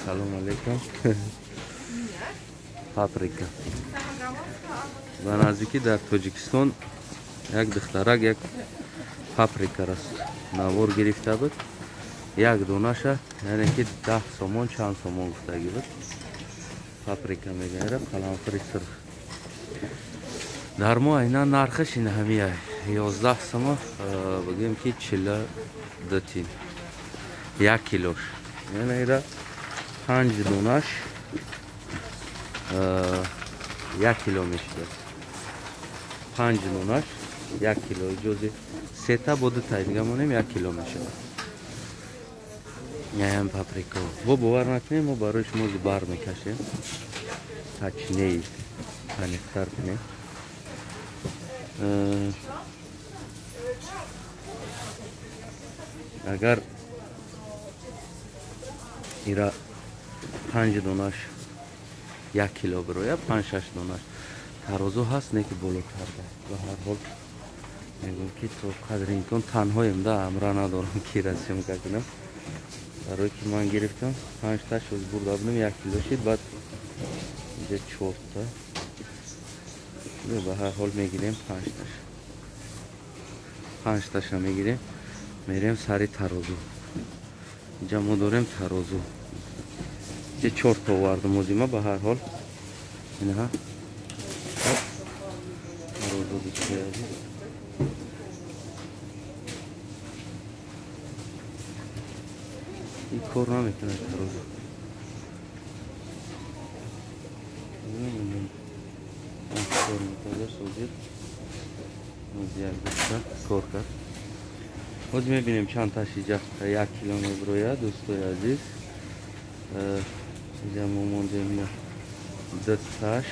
Салом алейкум. Паприка. Ба наздикӣ дар Тоҷикистон як духтарак як паприкаро навор гирифта буд. Як донаша яъне ки 10 сомон чанд сомон гуфтагӣ буд. Паприка мегӯяд қаламфури сирх. Дар мо айнан нархаш ин ҳамия 11 сомо бигӯем ки 42 тин 1 килош. Яъне ира 5 донаш 1 кило мешавад. 5 донаш 1 кило иҷози сета бо 2 тай дига монем 1 кило мешавад. Яам паприка. Бо бовар накунем, мо барои шумо зибар мекашем. Тачнеи танихтар кунем. Агар ира 5 донаш 1 кило бирояд, 5-6 донаш тарозу ҳаст, не ки болотар да. Ба ҳар ҳол мегӯям ки то қадри имкон танҳоем да, амра надорам ки расёмка кунам. Барои ки ман гирифтам 5 таш бурда будам 1 кило шид, баъд инҷа 4 та. Ба ҳар ҳол мегирем 5 таш. 5 таша мегирем, мерем сари тарозу. Инҷа мо дорем тарозу. Инҷа 4 та овардам озима, ба ҳар ҳол инаҳа тарозу бисёяди. ин кор намекунад тарозу. Кор метавонад созид. Як даста кор кард. Ҳозир мебинем чанд таш иҷа 1 кило мебирояд, дӯстои азиз. Иҷа мо мондем 2 таш,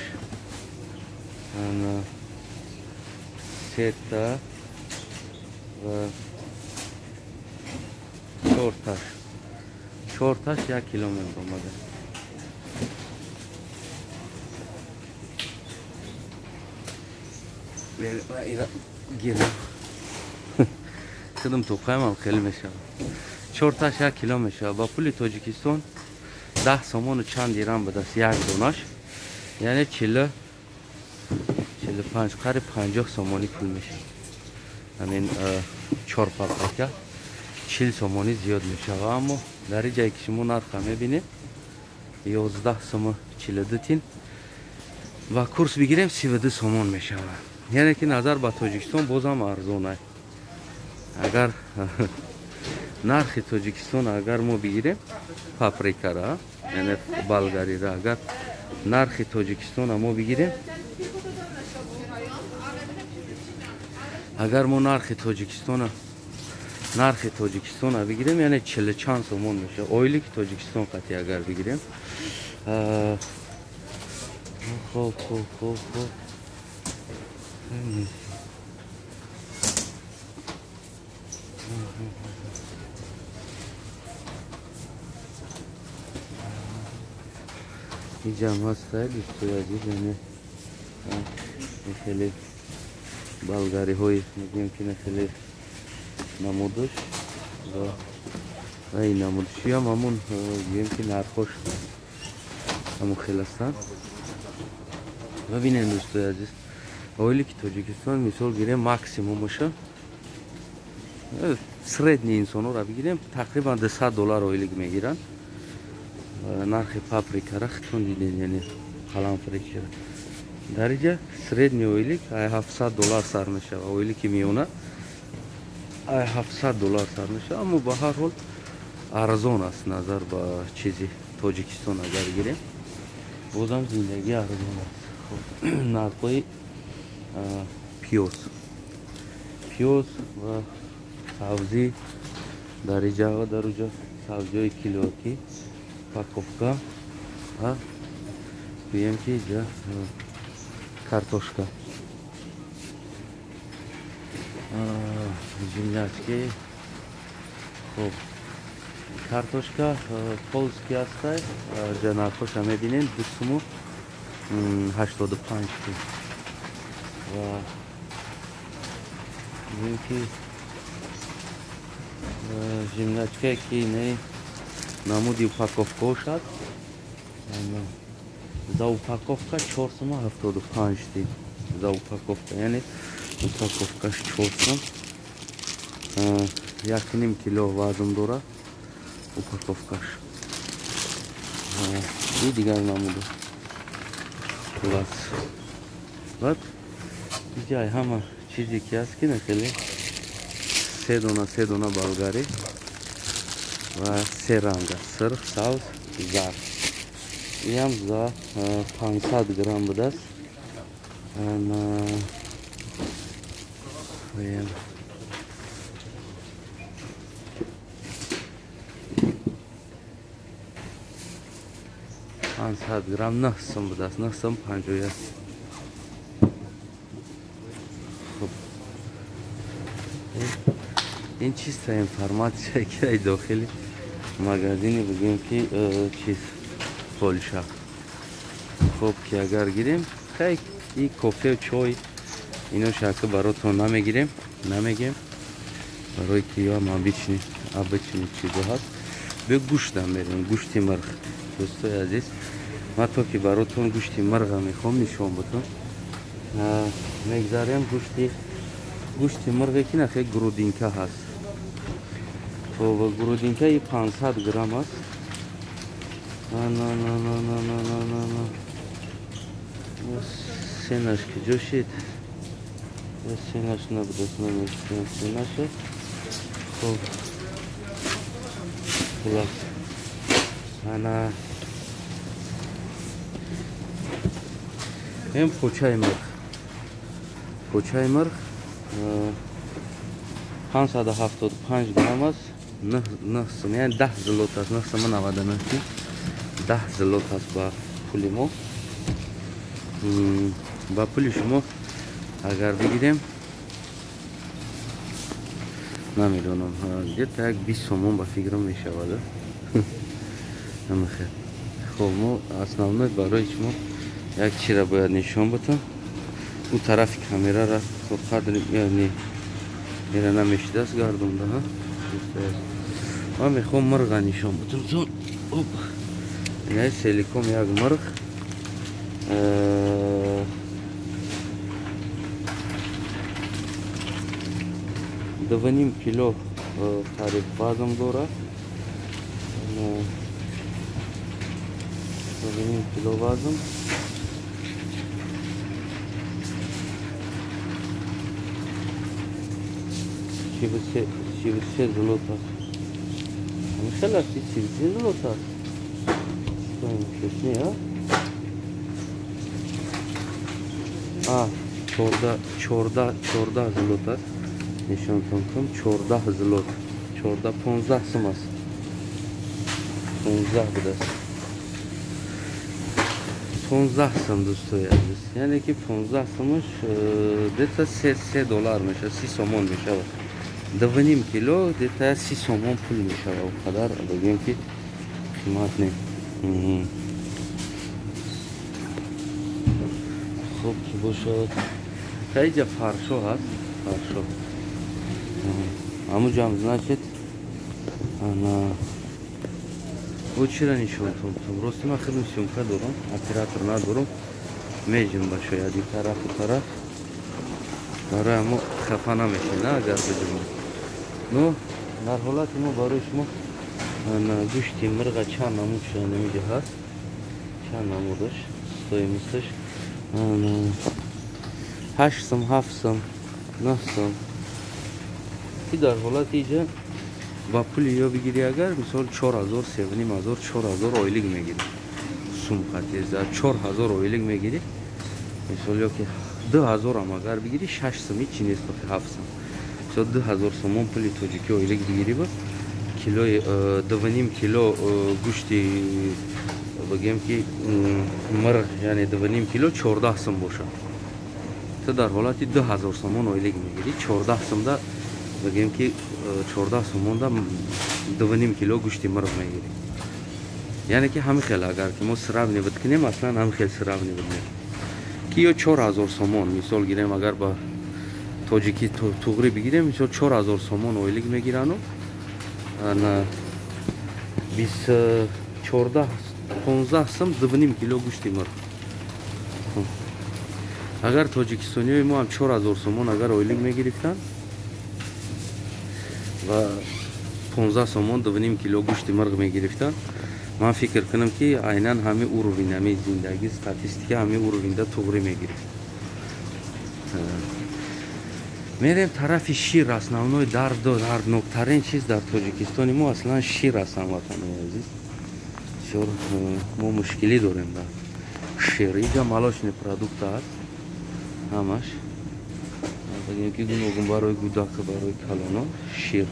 3 та ва 4 таш. 4 таш 1 кило мебиромада. گیرم خودم تو قیمم خیلی میشه 4 تاش 1 کیلو میشه. با پول تاجیکستان 10 سومون و چند دیرم به دست یک دوناش، یعنی 45 قریب 50 سومونی پول میشه. همین 4 پاپریکا 40 سومونی زیاد میشه. اما در جایی که شما نرخ میبینید 11 سوم 42 تین و کورس بگیریم 32 سومون میشه. یعنی که نظر با تاجیکستان بازم ارزونه. اگر نرخ تاجیکستان اگر ما بگیریم پاپریکا را، یعنی بلغاری را، اگر نرخ تاجیکستان ما بگیریم، اگر ما نرخ تاجیکستان بگیریم یعنی 40 چند سومون میشه. اویلی که تاجیکستان قطعی اگر بگیریم خوب اینجا هم هست دوستوی عزیز، یعنی خیلی بلغاری های میگیم که خیلی نمودش و این نمودشی هم همون میگیم که نرخوش همون خیلی هستن. ببینین دوستوی عزیز، اولی که تاجیکستان مثال گیریم ماکسیمومشه سردنی انسانو را بگیریم تقریبا $200 اویلی که میگیرن. نرخ پاپریکا را خودتون دیدین، یعنی قلمفریکا در اینجا سردنی اویلی که $700 سر میشه. اویلی که میونه $700 سر میشه. اما به هر حال ارزان است نظر با چیزی تاجیکستان اگر گیریم بازم زندگی ارزان است. نرخی پیاز و سبزی در اینجا سبزی کیلویی پاکوفکا و بگیم که اینجا کارتوشکا زمینیچکی. خب کارتوشکا پولسکی است. جا نرخش هم میبینین 2 سوم 85 تین و بگیم که زمینیچکی که نه نمودی پاکوفکا شد За упаковка 4 сом 75 тиен. За упаковка, яъне упаковкаш 4 сом. 1,5 кило вазн дора упаковкаш. И дигар намуду. Класс. Вот. Ҷай ҳама чизе ки ҳаст ки нахели 3 дона болгарӣ ва 3 ранга сирх, сабз, зард. Иам за 500 грамм будааст. грамм 9 сом будааст. 9 сом 50. ин чиста информация ки дохили магазини бигӯем ки чиз Польша. Хуб ки агар гирем хай и кофе чой ино шака баротон намегирем, барои ки ё обични чизо ҳаст. Бе гӯштам мерем, гӯшти мирғ. Дӯстои азиз, ман то ки баротон гӯшти мирға мехоҳам нишон бутам. Мегзарем гӯшти мирғе ки нахе грудинка ҳаст. То ва грудинкаи 500 грамм аст. Сенашки ҷошид. Сенаш набудааст, намешунам сенаша. Хуб. Хулас. Ана ин почаи мирғ. Почаи мирғ 575 грамм аст. 9 сом, яъне 10 злот аст. 9 сом 99 тиен. 10 злот аст ба пули мо. Ба пули шумо агар бигирем намедонам, где-то як 20 сомон ба фикрам мешавад. Намехе. Хуб, мо основной барои шумо як чира бояд нишон бутам. У тарафи камерара то қадри яъне мера намешидааст гардонда. Ман мехоҳам мирға нишон бутам. Яъне силикон як мирғ. 2,5 кило қариб вазн дорад. 2,5 кило вазн. Шивсе злот аст. Хеле аст 30 злот аст. Чорда злот аст. Нишонтон кунам 14 злот. 15 сом аст. 15 будааст. 15 сом дӯстои азиз. Яъне ки 15 сомаш где-то 3 доллар мешавад, 30 сомон мешавад. 2,5 кило где-то 30 сомон пул мешавад. Қадар бигӯем ки қимат не. Хуб ки бошад. Таиҷа фаршо ҳаст. Фаршо. Амуҷам значит вот чира нишонтон бутам. Рости ман хеле сёмка дорам, оператор надорам. Меҷим ба шояд ин тарафу тараф. Барои мо хафа намешем, на агар биҷумам. Ну, дар ҳолати мо барои шумо гӯшти мирға чанд намуд шуда намиҷа ҳаст. Чанд намудаш стоимосташ 8 сом, 7 сом, 9 сом. И дар ҳолати иҷа ба пули ё бигирӣ агар мисол 4000, 3500, 4000 ойлик мегирӣ. Сумкати за 4000 ойлик мегирӣ. Мисол ё ки 2000 ам агар бигирӣ 6 сом ҳеҷ чи нест, 7 сом. Мисол 2000 сомон пули тоҷикӣ ойлик бигирӣ ба килои 2,5 кило гӯшти бигем ки мирғ, яъне 2,5 кило 14 сом бошад. То дар ҳолати 2000 сомон ойлик мегирӣ. 14 сомда бигем ки 14 сомонда 2,5 кило гӯшти мирғ мегирӣ. Яъне ки ҳамин хел агар ки мо сравниват кунем, аслан ҳамин хел сравниват мекунем. Ки ё 4000 сомон мисол гирем, агар ба тоҷикӣ туғри бигирем, мисол 4000 сомон ойлик мегирану. Ана 14 15 сом 2,5 кило гӯшти мурғ. Агар тоҷикистониёи мо ҳам 4000 сомон агар ойлик мегирифтанд ва 15 сомон 2,5 кило гӯшти мурғ мегирифтанд, ман фикр кунам ки айнан ҳамин уровень, ҳамин зиндагӣ, статистика ҳамин уровенда туғрӣ мегирифт. мерем тарафи шир, основной дардноктарин чиз дар тоҷикистони мо аслан шир аст. ҳамватанои азиз, мо мушкилӣ дорем дар шир. инҷа молочный продукт аст ҳамаш. бигем ки гуногун барои гудака, барои калонот шир.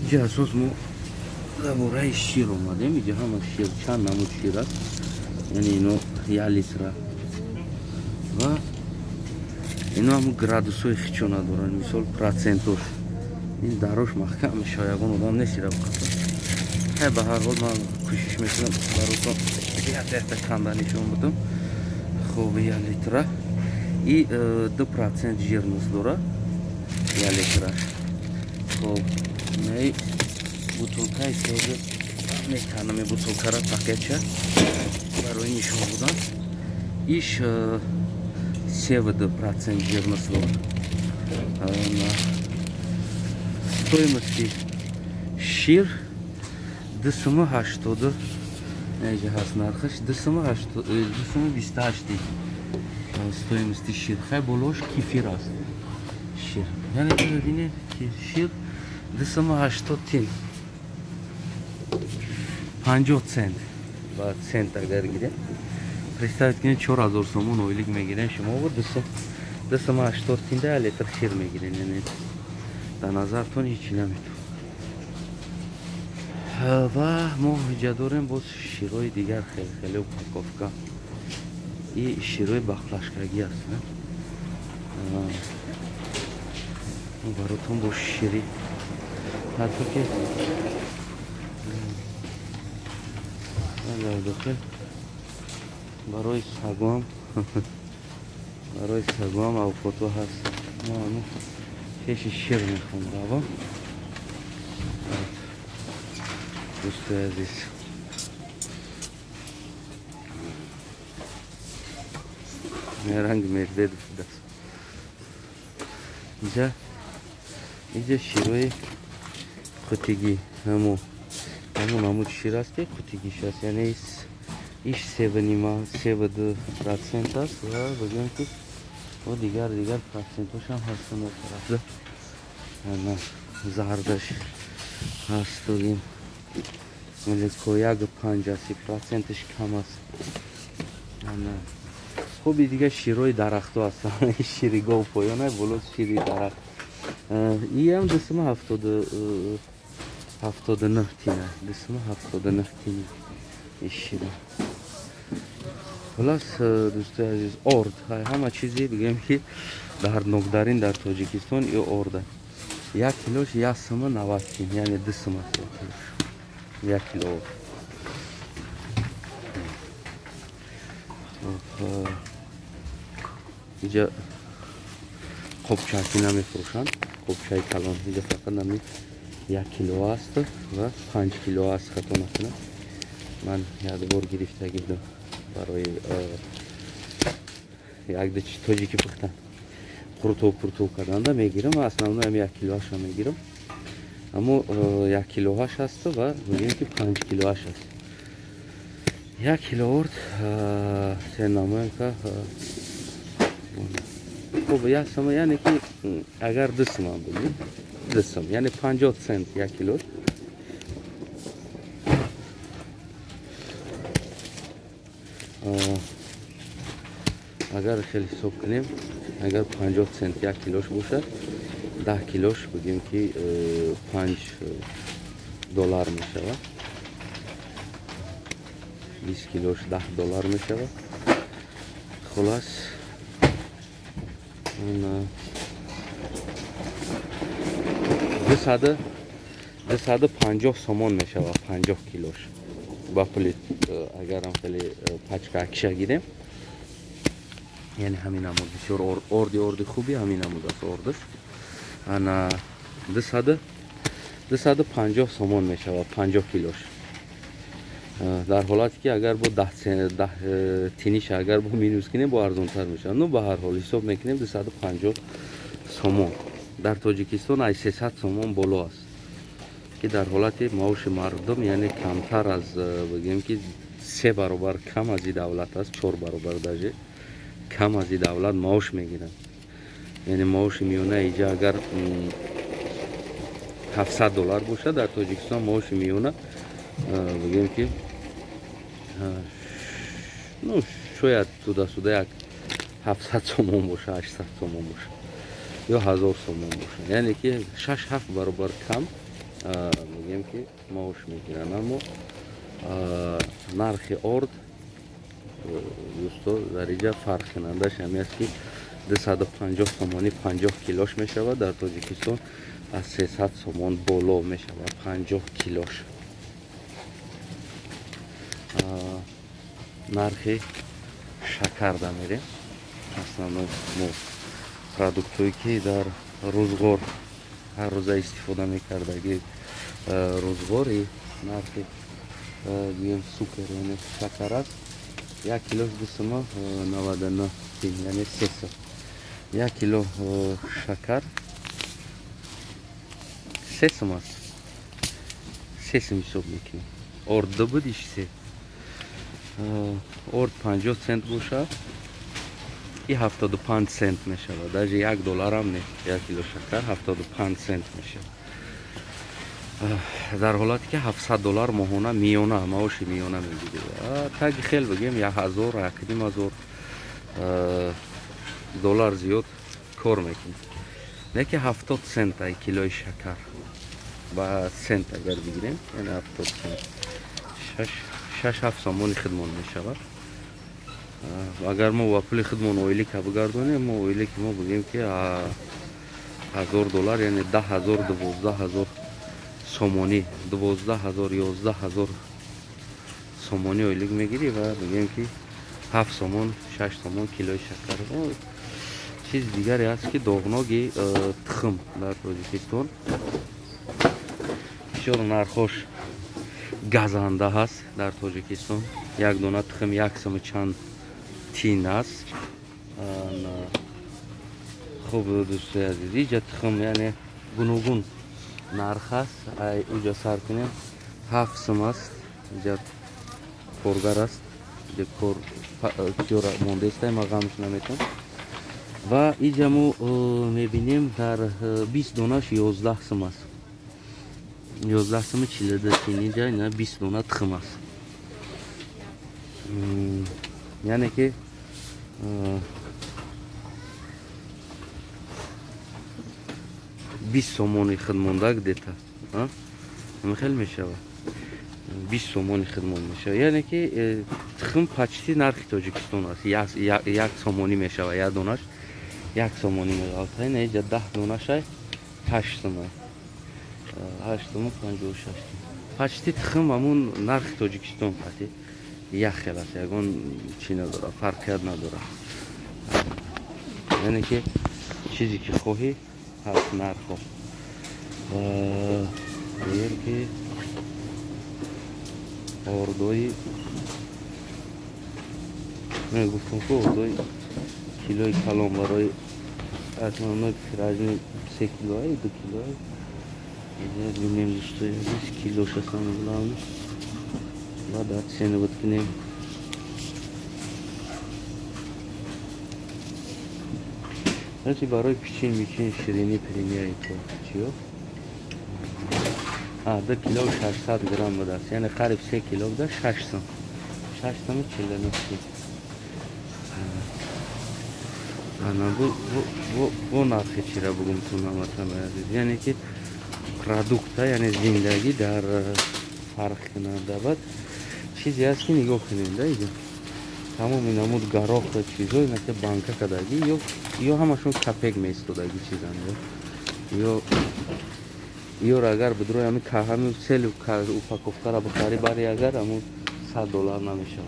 инҷа асос мо дар бораи шир омадем. инҷа ҳама шир, чанд намуд шир аст. яъне ино 1 литра ва ино ҳамун градусҳои хичона доранд. мисол процентош ин дарош маҳкам мешавад, ягон одам несира бухатад. ба ҳар ҳол ман кӯшиш мекунам баротон як канда нишон будам. хуб 1 литра и 2% жирност дорад 1 литра. хуб наи бутулкаи сода меканам, бутулкара пакетча барои нишон будан. иш 7% жирност дорад. стоимости шир 280 неҷа ҳаст нархаш 228 стоимости шир. хай болош кефир аст шир. яъне бибинед ки шир 280 тин 50 цент ба цент агар гирем, представить кунед 4000 сомон ойлик мегирем шумо, 280 тинда 1 литр шир мегирем. яъне дар назартон ҳечи наметавонад. ва мо инҷа дорем боз ширҳои дигар, хеле упаковка. и ширҳои бахлашкагӣ аст. баротон бо шири ҳатто ки барои сагам авокадо ҳаст. пеши шир мехоҳам равам. дӯстои азиз, ранг медведов даст. инҷа ширҳои қутигӣ, ҳамун шир аст ки қутигиш аст. яъне иш 7,2% аст ва бигӯем ки дигар процентҳошам ҳастанд дар тарафда. зардаш ҳаст, бигӯем меликояга 50% кам аст. хуби дигар ширҳои дарахтҳо ҳастанд. шири гов поёна боло шири дарахт. иам 279 тина. 279 тина шира. хулос дӯстои азиз, орд ҳама чизе бигем ки дардноктарин дар тоҷикистон ё орда. 1 килош 1 сома 90 тин, яъне 2 сома 1 кило орд. инҷа қопчаки намефурӯшанд. қопчаи калон инҷа фақат нами 1 кило аст ва 5 кило аст. хато накунам, ман як бор гирифтагӣ будам барои як ду тоҷики пухтан қуртӯб карданда мегирам. основной ҳам 1 килоаша мегирам. аммо 1 килоаш аст ва мегӯем ки 5 килоаш аст. 1 кило орд се намоем ка хуб 1 сома, яъне ки агар 2 сома бигӯем 2 сом, яъне 50 цент 1 кило. агар хеле ҳисоб кунем, агар 50 цент 1 килош бошад, 10 килош бигӯем ки $5 мешавад. 20 килош $10 мешавад. хулос 250 сомон мешавад 50 килош. ба пули агарам хеле пачка акиша гирем, яъне ҳамин намуд бисёр орди хуби ҳамин намуд аст ордаш. ана 250 сомон мешавад 50 килош. дар ҳолате ки агар бо 10 тиниша агар бо минус кинем бо арзонтар мешавад. Ну ба ҳар ҳол ҳисоб мекунем 250 сомон. дар Тоҷикистон ай 300 сомон боло аст, ки дар ҳолати маоши мардум, яъне камтар аз бигем ки 3 баробар кам аз и давлат аст, 4 баробар даже кам аз и давлат маош мегиранд. яъне маоши миёна иҷа агар $700 бошад, дар Тоҷикистон маоши миёна бигем ки ну шояд суда як 700 сомон боша, 800 сомон боша ё 1000 сомон боша, яъне ки 6-7 баробар кам бигем ки маош мегиранд. аммо нархи орд дӯсто дар иҷа фарқкунандаш ҳаме аст ки 250 сомони 50 килош мешавад. дар Тоҷикистон аз 300 сомон боло мешавад 50 килош. нархи шакар да мерем. основной мо продуктҳое ки дар рӯзгор ҳар рӯза истифода мекардаги рӯзгори нархи гӯем сукер, яъне шакар аст. 1 килош 299 тин, яъне 3 сом. 1 кило шакар 3 сом аст. 3 сом ҳисоб мекунем. орд будиш 3. орд 50 цент боша, и 75 цент мешавад. даже $1 ам не. 1 кило шакар 75 цент мешавад. дар ҳолате ки $700 моҳона миёна маоши миёна мегирад. таги хел бигем $1000-1500 доллар зиёд кор мекунад. неки 70 цент ай килои шакар ба цент агар бигирем, яъне 70 цент 6-7 сомони хидмон мешавад. агар мо ба пули хидмон оилика бигардонем, мо оилики мо бигем ки $1000, яъне 10,000-12,000 сомони, 12,000-11,000 сомони оилик мегирӣ ва бигем ки 7 сомон 6 сомон килои шакар. чизи дигаре аст ки доғноги тухм дар Тоҷикистон бисёр нархош газанда ҳаст. дар Тоҷикистон як дона тухм 1 сом чанд тин аст. хуб дӯстои азиз, иҷа тухм яъне гуногун нарх аст. иҷа сар кунем 7 сом аст. иҷа коргар аст, иҷа кора мондеста, ма ғамш наметон. ва иҷа мо мебинем дар 20 донаш 11 сом аст. 11 сом 42 тин. иҷа ина 20 дона тухм аст. яъне ки بیست سومانی خدمانده دیتا خیلی میشه 20 سومانی خدمون میشه. یعنی که تخم پچتی نرخ تاجیکستان است. یک سومانی میشه و یک دونش 1 سومانی میشه. اینه اینجا 10 دونش 8 سومانی 8 سومانی 56 پچتی تخم همون نرخ تاجیکستان پتی یک خیلی است. یکون چی نداره، فرقیت نداره. یعنی که چیزی که خواهی هست نرخ ها. دیگر که اردوی من گفتم که اردوی کیلوی کلام برای اتمنای رجم 3 کیلوی 2 کیلوی اینجا بینیم دوستای عزیز کیلوش هستم بلند بعد اتسینه بود کنیم هرچی برای پیچین میچین شیرینی پرینی ایتو چیو 2 کیلو 600 گرم بوده است. یعنی قریب 3 کیلو بوده 6 سوم 6 سوم 49 انا bu narxi chira bugün tunamatam aziz. Yani ki produkta yani zindagi dar farq qiladi. Bat چیزی هست که نگاه کنید دیگه تمام این نمود گاراخ و چیزایی مثل بانکا کدایی یا همشون کپک میستودگی چیزن یا اگر بدروی همین که همین سل اوپاکوفتا را بخاری باری اگر همون $100 نمیشه.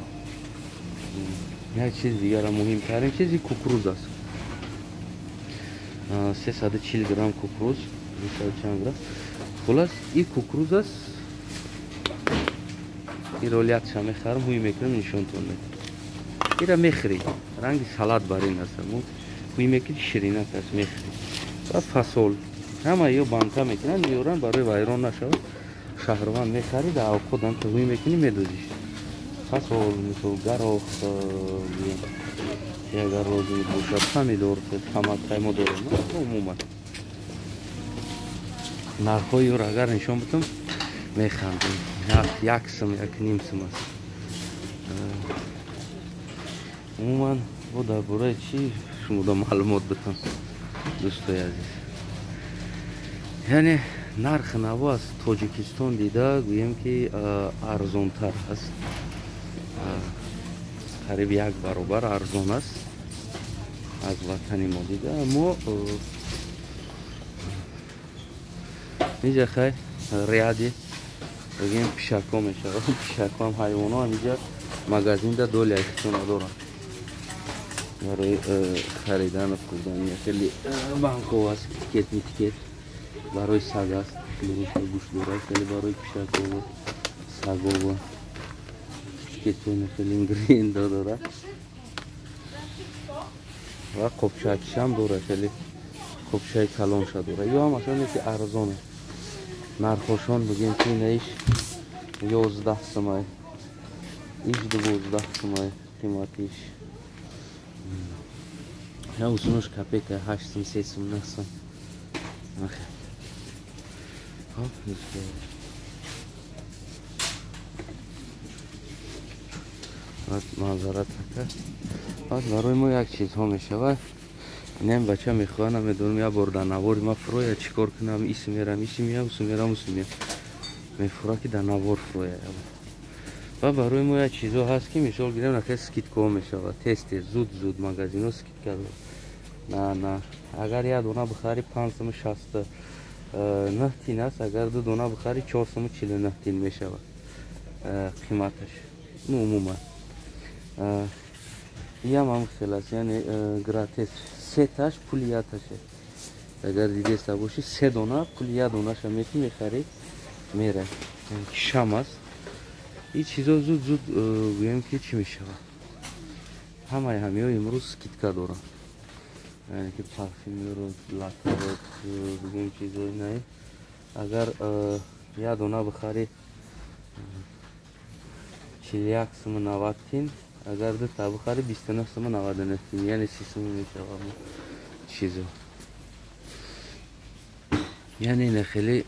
یک چیز دیگر مهم ترین چیزی کوکروز است. 340 گرم کوکروز 200 چند گرم خلاص این کوکروز است. این رولیاتش هم میخرم هوی میکنم نشونتون میدم. این را میخری رنگ سالاد برین است. هوی میکنی شیرینه است میخری. و فاصول همه یو بانتا میکنن میورن برای وایران نشود. شهروان میخری در خودم که هوی میکنی میدوزیش. فاصول مثل گاروخ یا اگر روزی باشد پامیدور تماطم مدور نه عموما نرخ‌های رو اگر نشون بدم میخندیم یک سم یک نیم سم است عموما با درباره چی شما دا معلومات بدم دوستای عزیز یعنی نرخ نوا از تاجیکستان دیده گویم که ارزان تر است قریب یک برابر ارزان است از وطن ما دیده اما اینجا خیلی ریادی بگیم پیشکا میشه پیشکا هم حیوان ها اینجا مگزین دا دو لیکتون دارن برای خریدن خوردن خیلی بانکو هست تیکت برای سگ است گوش داره خیلی برای پیشکا و سگا و تیکتون خیلی انگرین داره و قبچه‌اش هم داره خیلی قبچه کلان شده داره یا مثلا که ارزانه نرخشان بگیم که نیش 11 سمای ایش 12 سمای قیمتیش یا اصولش کپی که 8 سم 3 سم 9 سم معذرت میکنم برای ما یک چیز ها میشود نیم بچه میخوانم میدونم یا بردن نوار ما فرویا چیکار کنم ایسی میرم اوسو میرم میفورا که در نوار فرویا و برای ما یک چیز ها هست که میشال گیرم نخیل سکیت که میشود تست زود مگزین ها سکیت کرده نه اگر یک دونه بخاری 5 سم 60 نه تین است اگر دو دونه بخاری 4 سم 49 تین میشود قیمتش عموما هم خیلی است یعنی گراتیس سه تاش پول یک تاشه اگر دیده باشی 3 دونه پول یک دونه شمیتی میخری میره شم است این چیزا زود بگیم که چی میشه همه ها امروز سکیتکا دارن یعنی که پرفیوم رو لاکه رو بگیم چیزایی نه اگر یک دونه بخری 41 سم 90 تین اگر دو تا بخری 29 سم 99 تین یعنی 30 سم میشه چیزو یعنی این خیلی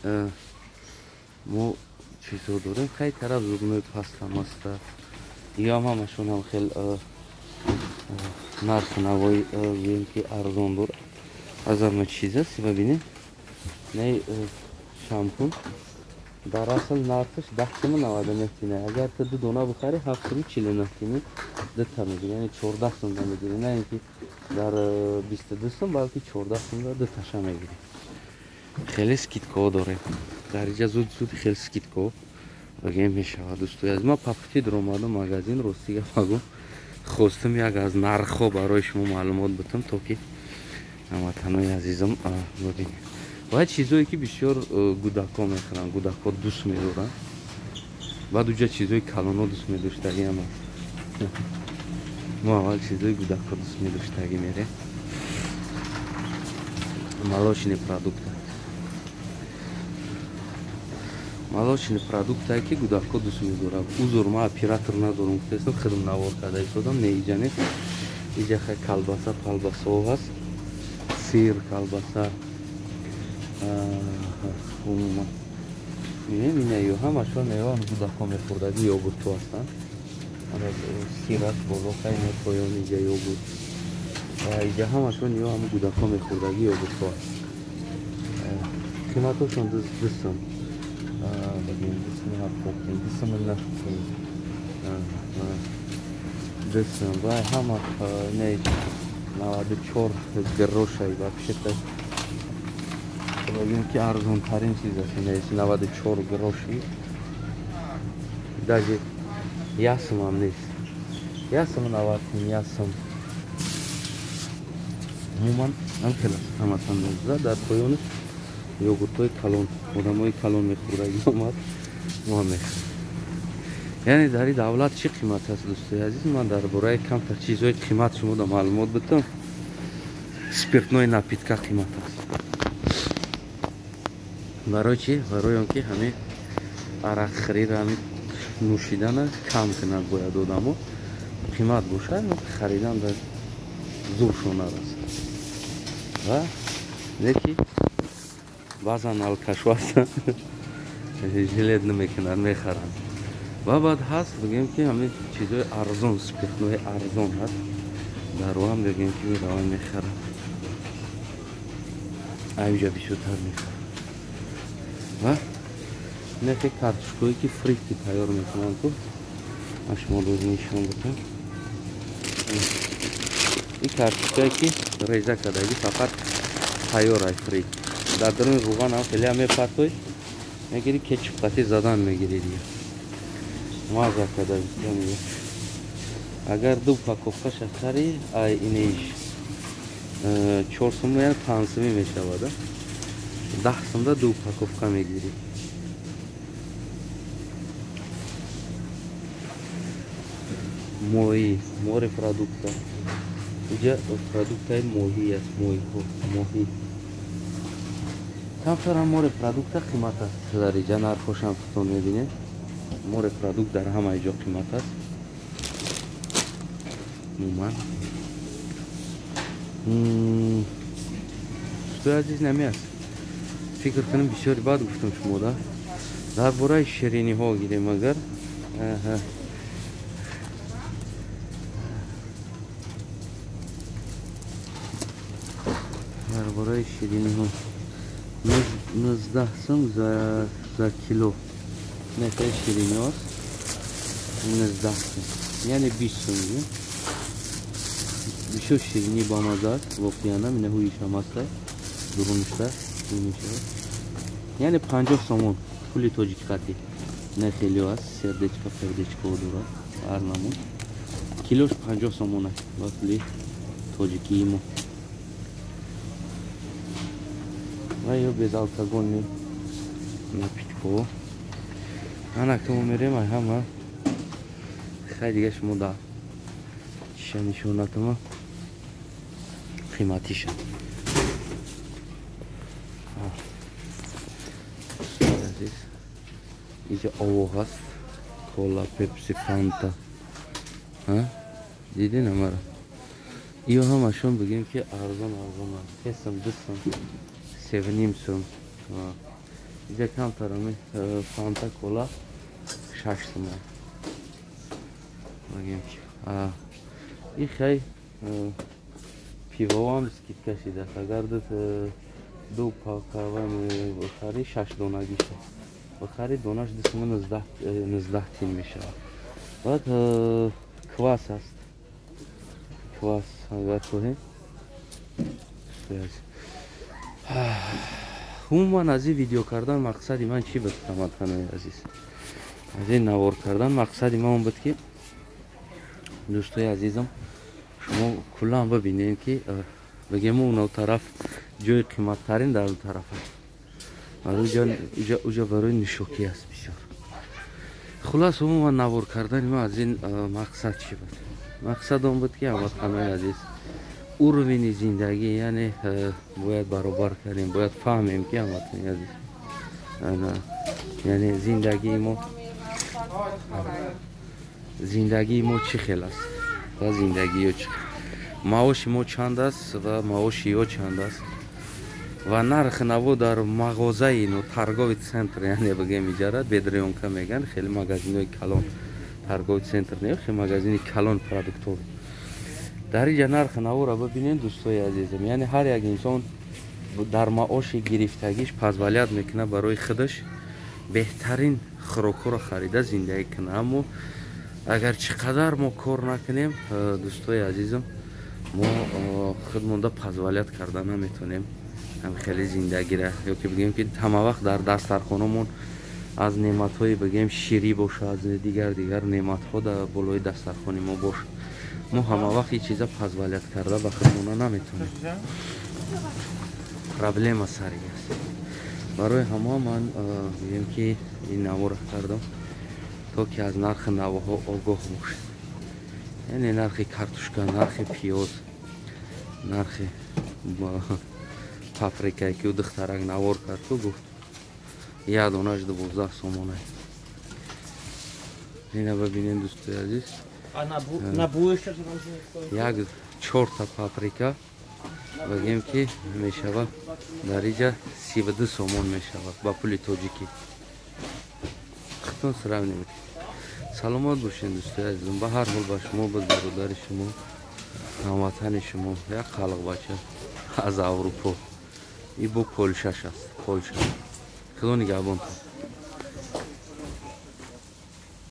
ما چیزو داریم خیلی طرف زبنای پست هم است یا همشون هم خیلی نرخ نوایی بگیم که ارزان داره از همه چیز است ببینید نه شامپون در اصل نرخش 10 سم 99 تینه اگر تو دو دونه بخری 7 سم 49 تینه دو تا میگیری یعنی 14 سم میگیری نه اینکه در 22 سم بلکه 14 سم دو تاشا میگیری خیلی سکیتکا داره در اینجا زود خیلی سکیتکا بگیم میشود دوستای از ما پاپتی در اومدم مگزین راستی بگم خواستم یک از نرخ برای شما معلومات بدم تا که هموطنای عزیزم ببینید و چیزایی که بسیار گودکا میخورن گودکا دوست میدارن بعد اونجا چیزای کلان دوست میداشتگی هم ما اول چیزای گودکا دوست میداشتگی میره молочный продукт که گودکا دوست میدارن اوزور ما اپیراتور ندارم که خودم نوار کرده شدم نیجانه اینجا خیلی کلباسا هست سیر کلباسا عموما می‌بینی همشون میوه گودکا میخوردگی یوگورت هستن سیر است بالا خیلی پایان اینجا یوگورت اینجا همشون یو هم گودکا میخوردگی یوگورت هست قیمتشون دستم بگیم دستم دستم و همه نه 94 گروشی و بشته بگیم که ارزان ترین چیز است 94 گروشی даже یاسم هم نیست یاسم 90 یاسم عموما هم خیلی همه تن در پایانش یوگورت های کلان одамои калон мехӯрдаги омад мо мехӯрем. яъне дар ин давлат чӣ қимат аст дӯстои азиз? ман дар бораи камтар чизҳои қимат шумода маълумот бидам. спиртнои напитка қимат аст. барои чӣ? барои он ки ҳамин арақхӯриро ҳамин нӯшидана кам кунад бояд одамо. қимат бошад харидан дар зӯршон нарасад. ва леки баъзан алкашваста жилет намекунад, мехаранд. ва баъд ҳаст бигем ки ҳамин чизҳои арзон, спиртнои арзон ҳаст. дар ҳам бигем ки мераванд мехаранд. айҷа бисёртар мехаранд. ва нерхи картошкое ки фритки тайёр мекунанд ку ма шумо доз нишон бидам. ин картошкае ки реза кардаги фақат тайёр ай фрит. дар даруни рӯған ҳам хеле ҳам мепартои мегири кетчуп қати задан мегири дия. маза кардаги дия. агар ду упаковка шакари ай иниш 4 сум яъне 5 суми мешавад. 10 сумда ду упаковка мегири. моҳӣ, морепродукта. инҷа продуктаи моҳӣ аст, моҳӣ. камтар ҳам морепродукта қимат аст. дар инҷа нархошам фитон мебинед. морепродукт дар ҳамаи ҷо қимат аст. умуман дӯстои азиз наме аст. фикр кунем бисёри баъд гуфтам шумода. дар бораи шириниҳо гирем агар дар бораи шириниҳо 19 сум за кило нерхи шириниҳост. 19 сум яъне 20 сум. бисёр ширини бамаза аст. воқеан минаҳуишам аста дуруништа мешавад. яъне 50 сомон пули тоҷикатӣ нерхелиё аст. сердечка пердечка дорад ҳар намуд. килош 50 сомон аст ба пули тоҷикии мо. ва ё безалкогольни напитко. анак мо мерем ай ҳама хай дига шумо да чиша нишонатама қиматиша. инҷа ово ҳаст. кола, пепси, фанта. дидин ҳамаро. иё ҳамашон бигем ки арзон аст. 3 сум, 2 сум, 7 сум. инҷа камтар ҳамин фанта, кола 6 сум. бигем ки ин хай пивоам скидка шидааст. агар ду пакава бихари 6 донагиша бихари донаш 2 сум 19 тин мешавад. баъд квас аст. квас агар хоҳем умуман аз ин видео кардан мақсади ман чӣ буд ҳамватанои азиз? аз ин навор кардан мақсади ман он буд ки дӯстои азизам шумо куллан бибинем ки бигем он тараф ҷои қиматтарин дар он тараф аст. уҷа барои нишокӣ аст бисёр. хулас умуман навор кардани ман аз ин мақсад чӣ буд? мақсад он буд ки ҳамватанои азиз уровени зиндагӣ яъне бояд баробар кардем, бояд фаҳмем ки ҳамватанои азиз яъне зиндагии мо чӣ хел аст ва зиндагиё чӣ хел. маоши мо чанд аст ва маоши ё чанд аст ва нархи наво дар мағозаи торговый центр яъне бигем иҷара бедрёнка меган хеле магазинои калон торговый центр не хеле магазини калон продуктови дар инҷа нархи навора бибинем дӯстои азизам. яъне ҳар як инсон дар маоши гирифтагиш позволят мекунад барои худаш беҳтарин хӯрокҳоро харида зиндагӣ кунад. аммо агар чӣ қадар мо кор накунем дӯстои азизам мо худмонда позволят карда наметонем хеле зиндагиро ё ки бигем ки ҳама вақт дар дастархонамон аз неъматҳои бигем ширӣ боша аз дигар неъматҳо дар болои дастархони мо боша. мо ҳама вақт ин чиза позволят карда ба худмона наметонем. проблема сари аст. برای همه من بگیم که این نمو را کردم تا که از نرخ نواها آگاه باشید. یعنی نرخ کارتوشکا، نرخ پیاز، نرخ پاپریکایی که او دخترک نوار کرد تو گفت یک دانه‌اش 12 سومانه. اینو ببینید دوستای عزیز، یک 4 تا پاپریکا بگیم که میشود در اینجا 32 سومون میشود با پول تاجیکی. خودتون سراغ سلامت باشین دوستای عزیزم. به هر حال با شما، به برادر شما، هموطن شما، یک خلق بچه از اروپا، این بو پولشش است. پولش خدا نگهبانتون.